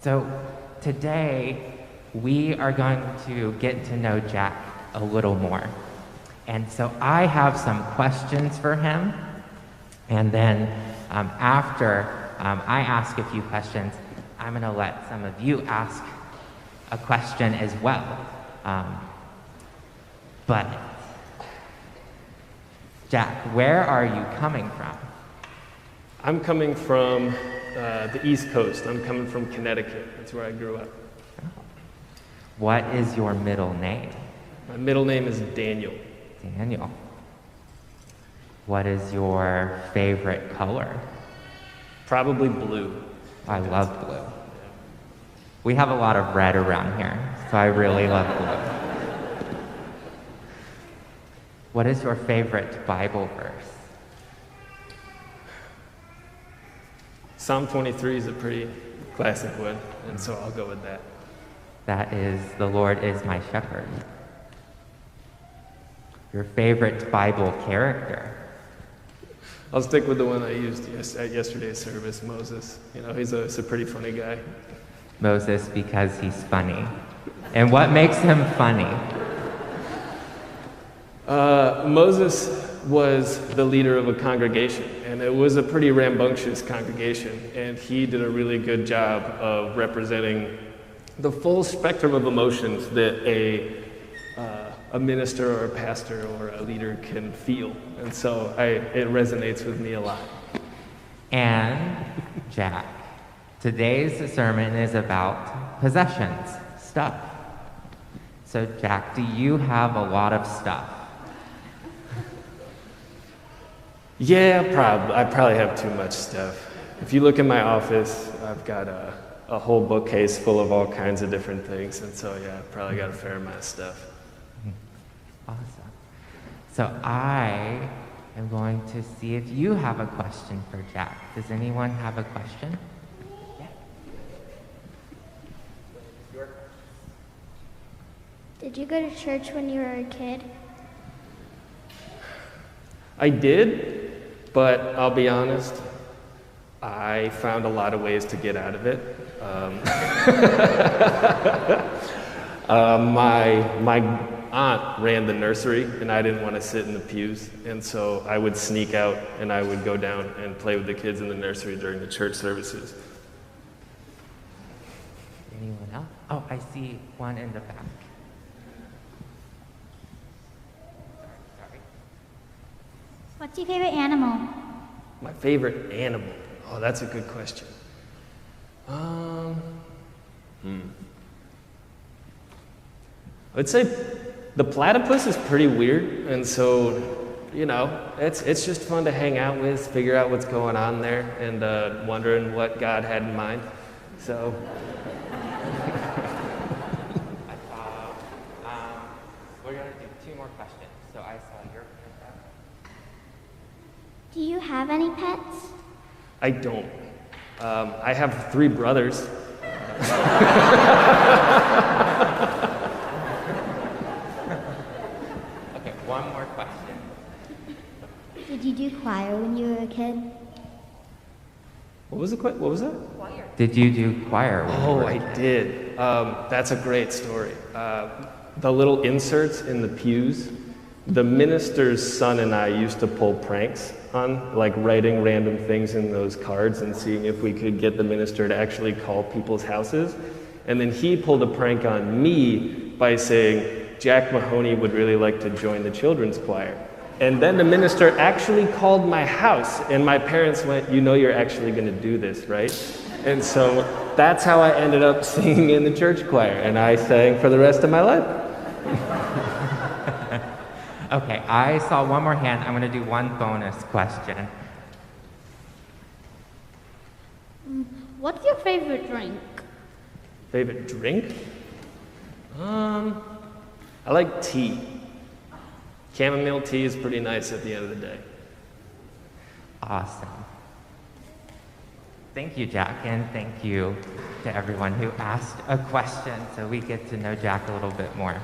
So today we are going to get to know Jack a little more. And so I have some questions for him. And then after I ask a few questions, I'm going to let some of you ask a question as well. But Jack, where are you coming from? I'm coming from the East Coast. I'm coming from Connecticut. That's where I grew up. What is your middle name? My middle name is Daniel. Daniel. What is your favorite color? Probably blue. I love blue. We have a lot of red around here, so I really love blue. What is your favorite Bible verse? Psalm 23 is a pretty classic one, and so I'll go with that. That is, the Lord is my shepherd. Your favorite Bible character? I'll stick with the one I used at yesterday's service, Moses. He's a pretty funny guy. Moses, because he's funny. And what makes him funny? Moses was the leader of a congregation, and it was a pretty rambunctious congregation, and he did a really good job of representing the full spectrum of emotions that a minister or a pastor or a leader can feel. And so it resonates with me a lot. And Jack, today's sermon is about possessions, stuff. So Jack, do you have a lot of stuff? Yeah, I probably have too much stuff. If you look in my office, I've got a whole bookcase full of all kinds of different things. And so, yeah, I've probably got a fair amount of stuff. Awesome. So I am going to see if you have a question for Jack. Does anyone have a question? Yeah. Did you go to church when you were a kid? I did, but I'll be honest, I found a lot of ways to get out of it. My aunt ran the nursery, and I didn't want to sit in the pews, and so I would sneak out, and I would go down and play with the kids in the nursery during the church services. Anyone else? Oh, I see one in the back. Sorry. What's your favorite animal? My favorite animal? Oh, that's a good question. I'd say the platypus is pretty weird, and so, it's just fun to hang out with, figure out what's going on there, and wondering what God had in mind. So. We're going to do 2 more questions. So I saw your hand up. Do you have any pets? I don't. I have 3 brothers. Okay, one more question. Did you do choir when you were a kid? What was that? Choir. Did you do choir? I did. That's a great story. The little inserts in the pews, the minister's son and I used to pull pranks on, like writing random things in those cards and seeing if we could get the minister to actually call people's houses. And then he pulled a prank on me by saying, Jack Mahoney would really like to join the children's choir. And then the minister actually called my house, and my parents went, you're actually going to do this, right? And so that's how I ended up singing in the church choir, and I sang for the rest of my life. Okay, I saw one more hand. I'm going to do one bonus question. What's your favorite drink? Favorite drink? I like tea. Chamomile tea is pretty nice at the end of the day. Awesome. Thank you, Jack, and thank you to everyone who asked a question so we get to know Jack a little bit more.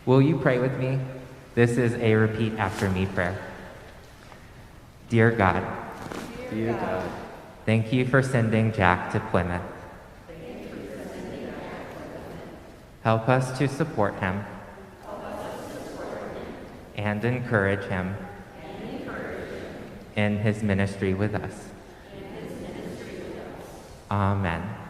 Will you pray with me? This is a repeat after me prayer. Dear God, Dear God, thank you for sending Jack to Plymouth. Help us to support him and encourage him in his ministry with us. Amen.